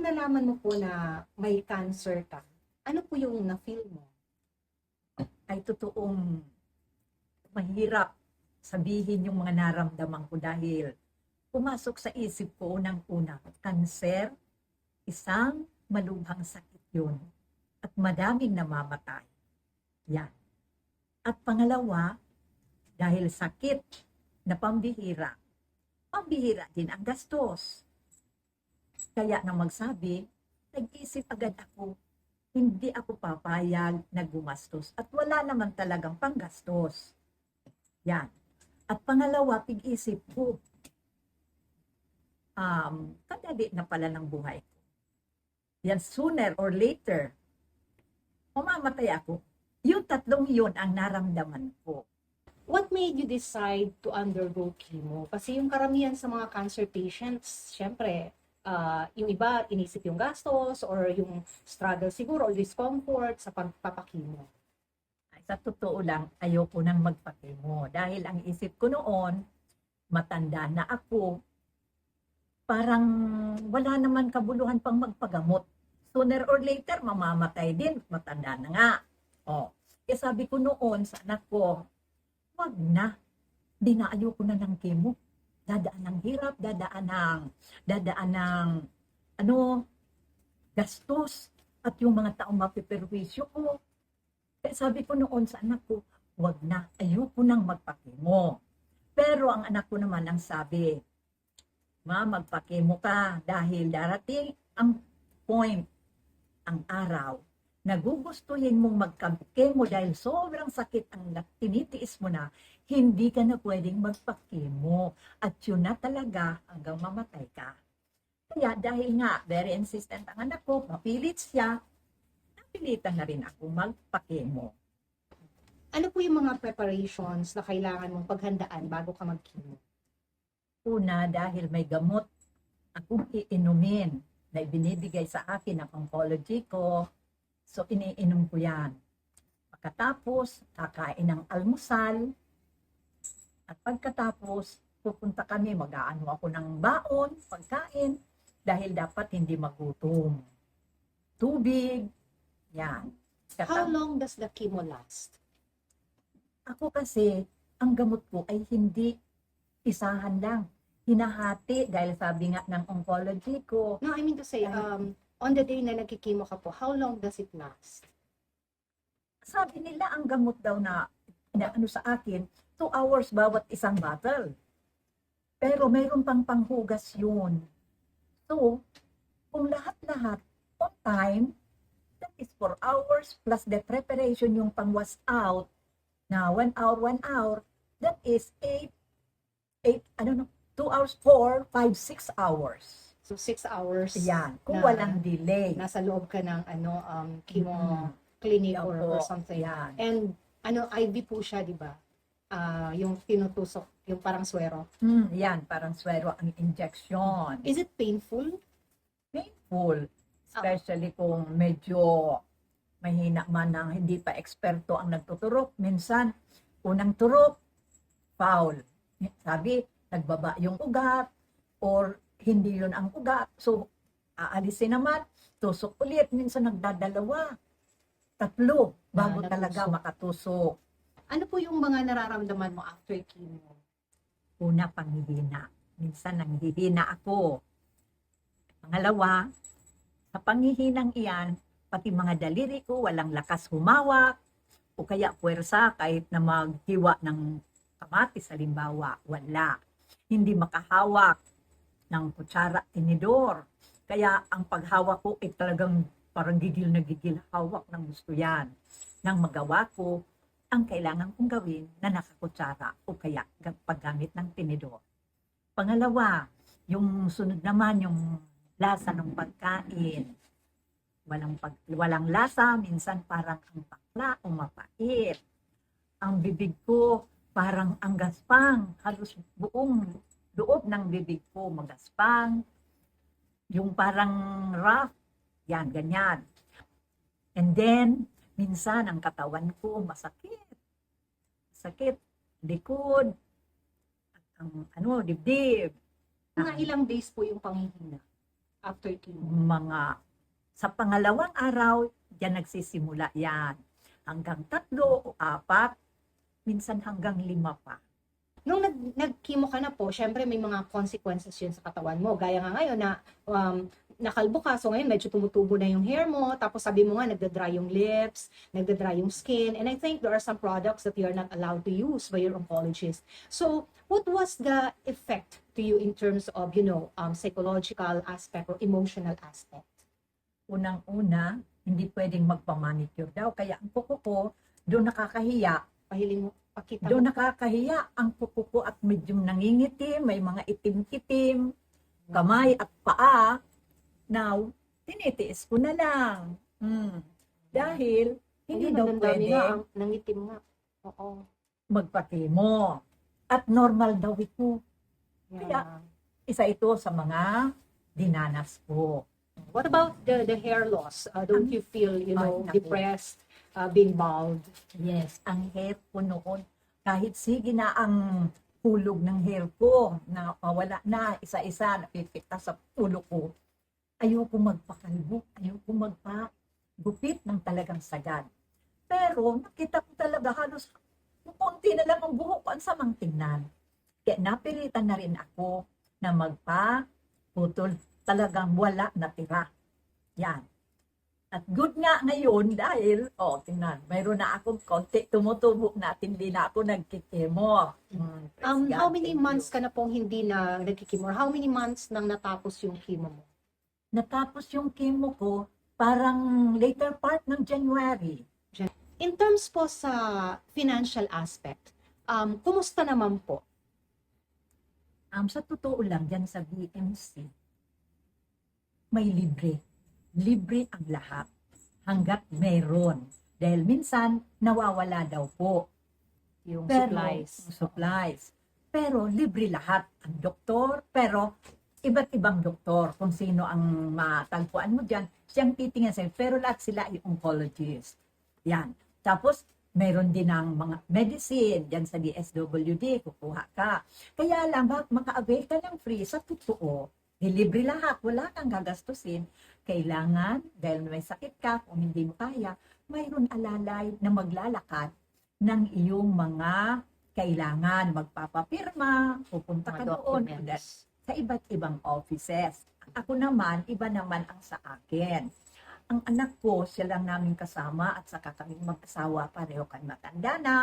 nung nalaman mo po na may cancer ka, ano po yung na-feel mo? Ay totoong mahirap sabihin yung mga naramdaman ko dahil pumasok sa isip ko unang-una, kanser, isang malubhang sakit yun at madaming namamatay. Yan. At pangalawa, dahil sakit na pambihira, pambihira din ang gastos. Kaya nang magsabi, nag-isip agad ako, hindi ako papayag na gumastos at wala naman talagang panggastos. Yan. At pangalawa, pig-isip ko, kadali na pala ng buhay ko. Yan, sooner or later, mamamatay ako. Yung tatlong yun ang naramdaman ko. What made you decide to undergo chemo? Kasi yung karamihan sa mga cancer patients, syempre, yung iba inisip yung gastos or yung struggle siguro or discomfort sa pagpapakimo. Ay, sa totoo lang, ayoko nang magpakemo. Dahil ang isip ko noon, matanda na ako, parang wala naman kabuluhan pang magpagamot. Sooner or later, mamamatay din. Matanda na nga. O, kaya sabi ko noon sa anak ko, wag na. Di na ayoko na ng chemo. Dadaan ng hirap, dadaan ng gastos at yung mga taong mapiperwisyo ko. Kaya sabi ko noon sa anak ko, wag na, ayoko nang magpakemo. Pero ang anak ko naman ang sabi, ma, magpakemo ka dahil darating ang point, ang araw, na gugustuhin mong magkakemo dahil sobrang sakit ang tinitiis mo na, hindi ka na pwedeng magpakemo. At yun na talaga hanggang mamatay ka. Kaya dahil nga, very insistent ang anak ko, mapilit siya, napilitan na rin ako magpakemo. Ano po yung mga preparations na kailangan mong paghandaan bago ka mag-chemo? Una, dahil may gamot akong iinumin na ibinibigay sa akin ng oncology ko, so iniinom ko yan. Pagkatapos, kakain ng almusal, at pagkatapos, pupunta kami, mag-aano ako ng baon, pagkain, dahil dapat hindi magutom. Tubig, yan. How long does the chemo last? Ako kasi, ang gamot ko ay hindi isahan lang. Hinahati dahil sabi nga ng oncology ko, No, I mean to say, on the day na nagkikimo ka po, how long does it last? sabi nila ang gamot daw na ano sa akin, 2 hours bawat isang bottle. Pero mayroon pang panghugas yun. So, kung lahat-lahat on time, that is 4 hours plus the preparation yung pang wash out na 1 hour, 1 hour, that is 2 hours, 4, 5, 6 hours. So 6 hours. Yan, kung na walang delay. nasa loob ka ng chemo clinic Yan or po, something. yan. And IV po siya, di ba? Yung tinutusok, yung parang swero. Yan, parang swero ang injection. Is it painful? Painful. Especially kung medyo mahina man ang hindi pa eksperto ang nagtuturok. Minsan, unang turok, foul. Sabi, nagbaba yung ugat or hindi yun ang ugat. So, aalisin naman, tusok ulit. Minsan nagdadalawa, 3 bago talaga natusok. makatusok. Ano po yung mga nararamdaman mo after chemo? Una, panghihina. Minsan nanghihina ako. Pangalawa, sa panghihinang iyan, pati mga daliri ko walang lakas humawak o kaya puwersa kahit na maghiwa ng kamatis halimbawa, wala. Hindi makahawak ng kutsara, tinidor. Kaya ang paghawak ko ay talagang parang gigil na gigil hawak ng gusto yan. Nang magawa ko, ang kailangan kong gawin na nakakutsara o kaya paggamit ng tinidor. Pangalawa, yung sunod naman yung lasa ng pagkain. Walang lasa, minsan parang ang pakla o mapait. Ang bibig ko parang ang gaspang, halos buong loob ng bibig ko magaspang. Yung parang rough, yan, ganyan. And then, minsan ang katawan ko masakit. Sakit, likod, at ang dibdib. Mga ilang days po yung panghihina? After chemo. Mga sa pangalawang araw, yan nagsisimula yan. Hanggang 3 o 4, minsan hanggang 5 pa. Nung nag-chemo ka na po, syempre may mga consequences yun sa katawan mo. Gaya nga ngayon na nakalbo ka, so ngayon medyo tumutubo na yung hair mo, tapos sabi mo nga nagda-dry yung lips, nagda-dry yung skin, and I think there are some products that you're not allowed to use by your oncologist. So, what was the effect to you in terms of, psychological aspect or emotional aspect? Unang-una, hindi pwedeng magpa-manicure daw. Kaya ang kuko ko, doon nakakahiya. Pahiling mo, pakita Doon mo. nakakahiya ang kuko ko at medyo nangingitim, may mga itim-itim, kamay at paa. Now, tinitiis ko na lang. Dahil, hindi daw maganda pwede nga, nangitim nga. Oo. magpa-chemo. At normal daw ito. Yeah. Kaya, isa ito sa mga dinanas ko. What about the hair loss? Don't you feel, Ay, naku. depressed, being bald? Yes, ang hair ko noon, kahit sige na ang hulog ng hair ko, na mawala na, isa-isa, napipita sa ulo ko, ayoko magpakalbo, ayoko magpagupit ng talagang sagad. Pero nakita ko talaga halos konti na lang ang buhok ko, ang samang tingnan. Kaya napilitan na rin ako na magpaputol, talagang wala na tira. Yan. At good nga ngayon dahil, tingnan, mayroon na akong konti, tumutubo na, hindi na ako nagkikemo. How many months ka na pong hindi na nagkikimo? Or how many months nang natapos yung chemo mo? Natapos yung chemo ko, parang later part ng January. In terms po sa financial aspect, kumusta naman po? Sa totoo lang, dyan sa BMC, may libre. Libre ang lahat. Hanggat meron. Dahil minsan, nawawala daw po. Yung Pero, supplies. supplies. Pero libre lahat. Ang doktor, pero iba't ibang doktor. Kung sino ang matagpuan mo dyan, siyang titingnan sa'yo. Pero lahat sila ay oncologist. Yan. Tapos, meron din ng mga medicine dyan sa DSWD, kukuha ka. Kaya lang, maka-avail ka ng free sa totoo. Libre lahat, wala kang gagastusin. Kailangan, dahil may sakit ka, kung hindi mo kaya, mayroon alalay na maglalakad ng iyong mga kailangan. Magpapapirma, pupunta ka Mga doon documents. sa iba't ibang offices. Ako naman, iba naman ang sa akin. Ang anak ko, siya lang namin kasama at saka kami mag-asawa, pareho kami matanda na.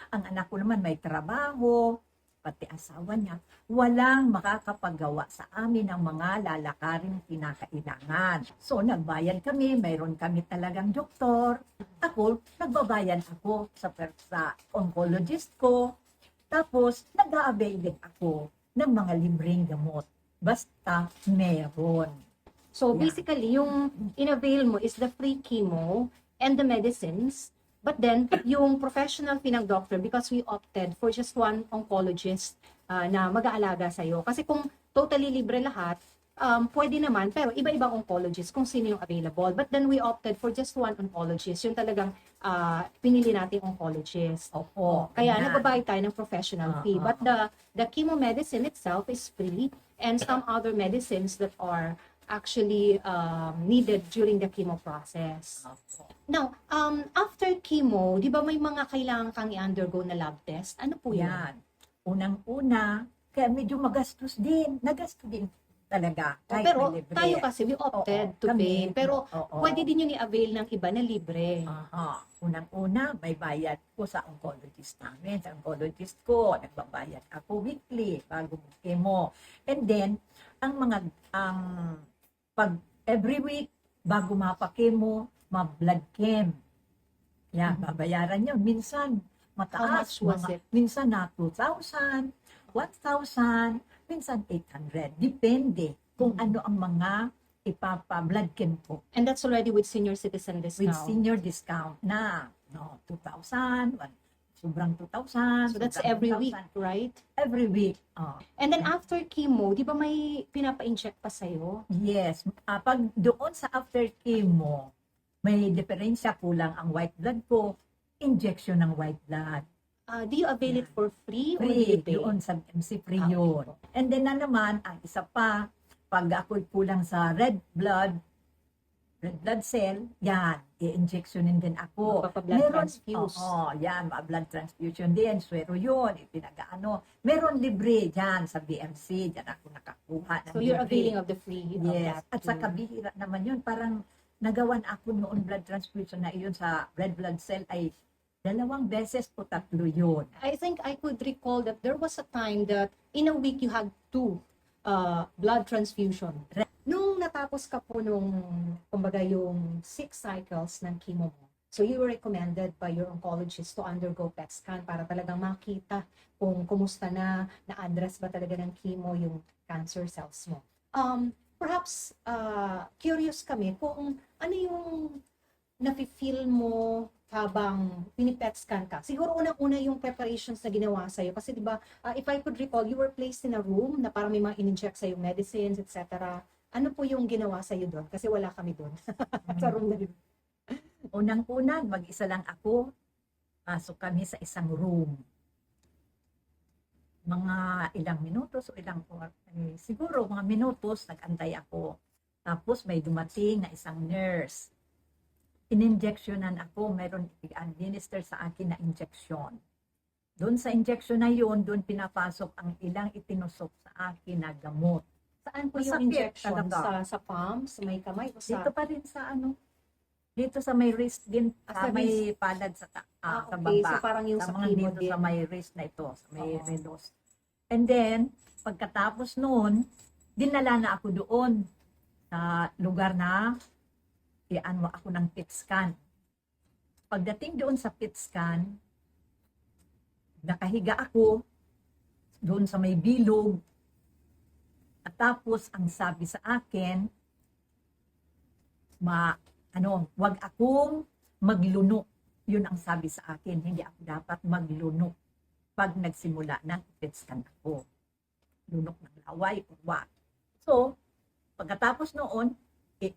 Ang anak ko naman may trabaho, pati asawa niya. Walang makakapagawa sa amin ng mga lalakaring kinakailangan. So, nagbayad kami, mayroon kami talagang doktor. Ako, nagbabayad ako sa oncologist ko. Tapos, nag-a-avail din ako ng mga libreng gamot. Basta meron. So Yeah. basically, yung in-avail mo is the free chemo and the medicines, but then yung professional fee ng doctor, because we opted for just one oncologist na mag-aalaga sa'yo. Kasi kung totally libre lahat, pwede naman, pero iba-ibang oncologist kung sino yung available. But then we opted for just one oncologist, yung talagang pinili nating oncologist. Opo. Kaya ganyan. nagbabayad tayo ng professional fee. But the chemo medicine itself is free, and some other medicines that are actually needed during the chemo process. Opo. Now, after chemo, di ba may mga kailangan kang i-undergo na lab test? Ano po yan? Yan. Unang-una, kaya medyo magastos din. Nagastos din talaga. Kahit Pero may libre. tayo kasi, we opted Oo, to kami. pay. Pero Oo. pwede din yun i-avail ng iba na libre. Aha. Unang-una, may bayad ko sa oncologist namin. Sa oncologist ko, nagbabayad ako weekly bago chemo. And then, pag every week, bago mapakemo, ma-blood chem. Yan, babayaran yun. Minsan, mataas. How much was it? Minsan na 2,000, 1,000, minsan 800. Depende kung ano ang mga ipapa-blood chem ko. And that's already with senior citizen With discount. senior discount na. 2,000, sobrang 2,000. So that's sobrang every 2,000. week, right? Every week. And then after chemo, di ba may pinapa-inject pa sa'yo? Yes. Pag doon sa after chemo, may diferensya, kulang ang white blood ko, injection ng white blood. Do you avail it for free or do Free, you pay? doon sa MC free Ah, yun. okay po. And then na naman, ang isa pa, pag ako'y kulang sa red blood cell, yan, i-injectionin din ako. Magpapa-blood transfuse. Oo, yan, blood transfusion din, swero yun, ipinagaano. Meron libre dyan sa BMC, dyan ako nakakuha ng So you're libre. availing of the free of Yes, that at sa too. kabihira naman yun, parang nagawan ako noon blood transfusion na iyon sa red blood cell ay 2 beses o 3 yun. I think I could recall that there was a time that in a week you had 2 blood transfusion. Nung natapos ka po nung, kumbaga yung 6 cycles ng chemo mo, so you were recommended by your oncologist to undergo PET scan para talagang makita kung kumusta na-address ba talaga ng chemo yung cancer cells mo. Perhaps, curious kami kung ano yung nafe-feel mo habang pinipet scan ka. Siguro unang-una yung preparations na ginawa sa'yo. Kasi di ba, if I could recall, you were placed in a room na parang may mga in-inject sa'yo medicines, etc. Ano po yung ginawa sa'yo doon? Kasi wala kami doon. Sa room na yun. Unang-una, mag-isa lang ako, pasok kami sa isang room. Mga ilang minutos o siguro mga minutos, nag-antay ako. Tapos may dumating na isang nurse. In-injectionan ako, meron i-administer sa akin na injection. Doon sa injection na yun, doon pinapasok ang ilang itinusok sa akin na gamot. Saan po Masakit yung injection? talaga. Sa palm? Sa may kamay? O sa... Dito pa rin sa dito sa may wrist din, sa sa may palad sa okay. baba. So parang yung Sa sa mga chemo dito din. sa may wrist na ito, sa may Oo. redos. And then, pagkatapos noon, dinala na ako doon sa lugar na iano ako ng PET scan. Pagdating doon sa PET scan, nakahiga ako doon sa may bilog. At tapos, ang sabi sa akin, wag akong maglunok. Yun ang sabi sa akin, hindi ako dapat maglunok pag nagsimula ng PET scan ako. Lunok ng laway or what. So, pagkatapos noon,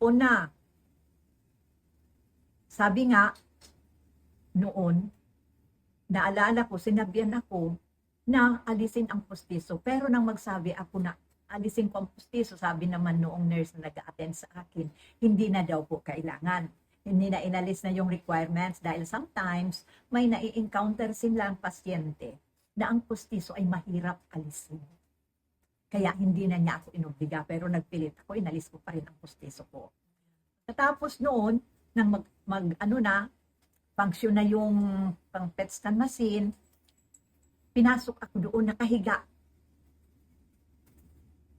una, sabi nga, noon, naalala ko, sinabihan ako na alisin ang pustiso. Pero nang magsabi ako na alisin ko ang pustiso, sabi naman noong nurse na nag-attend sa akin, hindi na daw po kailangan. Hindi na inalis na yung requirements dahil sometimes may nai-encounter sila ang pasyente na ang pustiso ay mahirap alisin. Kaya hindi na niya ako inubliga, pero nagpilit ako, inalis ko pa rin ang pustiso ko. Tapos noon, nang function na yung pang PET scan machine, pinasok ako doon nakahiga.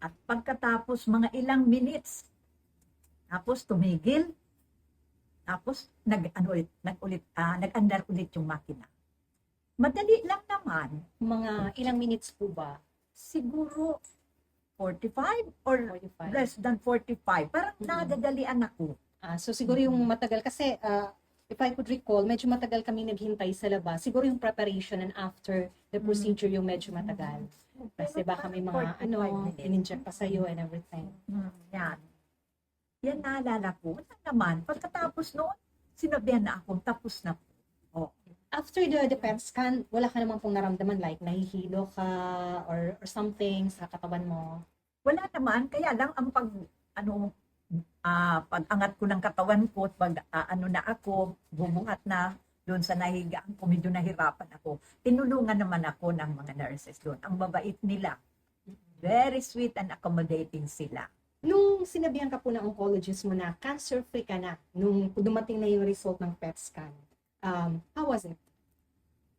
At pagkatapos mga ilang minutes, tapos tumigil, tapos nag-andar ulit yung makina. Madali lang naman, Mga ilang minutes po ba? siguro 45 or 45. less than 45. Parang nadadalian ako. So siguro yung matagal kasi if I could recall, medyo matagal kami naghintay sa labas. Siguro yung preparation and after the procedure yung medyo matagal. Kasi baka may mga 45 minutes. in-inject pa sa'yo and everything. Yan. Yan naalala ko. Wala naman. Pagkatapos noon, sinabihan na ako, tapos na po. After the PET scan, wala ka naman pong naramdaman like nahihilo ka or something sa katawan mo? Wala naman. Kaya lang ang pag-angat ko ng katawan ko, na ako, bubungat na doon sa nahigaan ko, medyo nahirapan ako. Tinulungan naman ako ng mga nurses doon. Ang babait nila. Very sweet and accommodating sila. Nung sinabihan ka po ng oncologist mo na cancer-free ka na, nung dumating na yung result ng PET scan, how was it?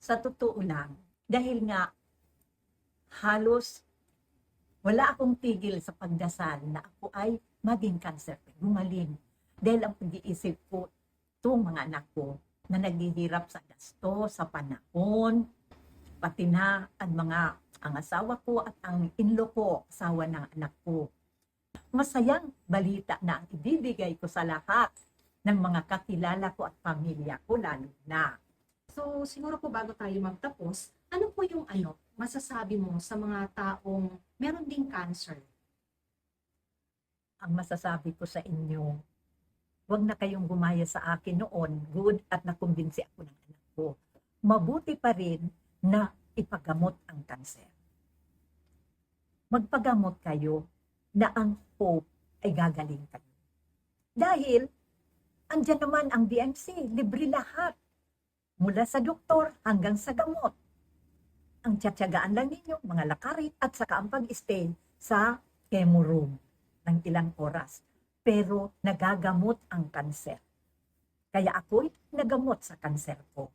Sa totoo lang, dahil nga halos wala akong tigil sa pagdasal na ako ay maging cancer-free, gumaling. Dahil ang pag-iisip ko, itong mga anak ko na naghihirap sa gasto, sa panahon, pati na ang asawa ko at ang in-law ko, asawa ng anak ko. Masayang balita na ang ibibigay ko sa lahat ng mga kakilala ko at pamilya ko lalo na. So, siguro po bago tayo magtapos, ano po yung masasabi mo sa mga taong meron ding cancer? Ang masasabi ko sa inyo, huwag na kayong gumaya sa akin noon, good at nakumbinsi ako ng anak ko. Mabuti pa rin na ipagamot ang kanser. Magpagamot kayo na ang hope ay gagaling kayo. Dahil, andyan naman ang BMC, libre lahat. Mula sa doktor hanggang sa gamot. Ang tiyatyagaan lang ninyo, mga lakarit at saka ang pag-stay sa chemo room ng ilang oras. Pero nagagamot ang kanser. Kaya ako'y nagamot sa kanser ko.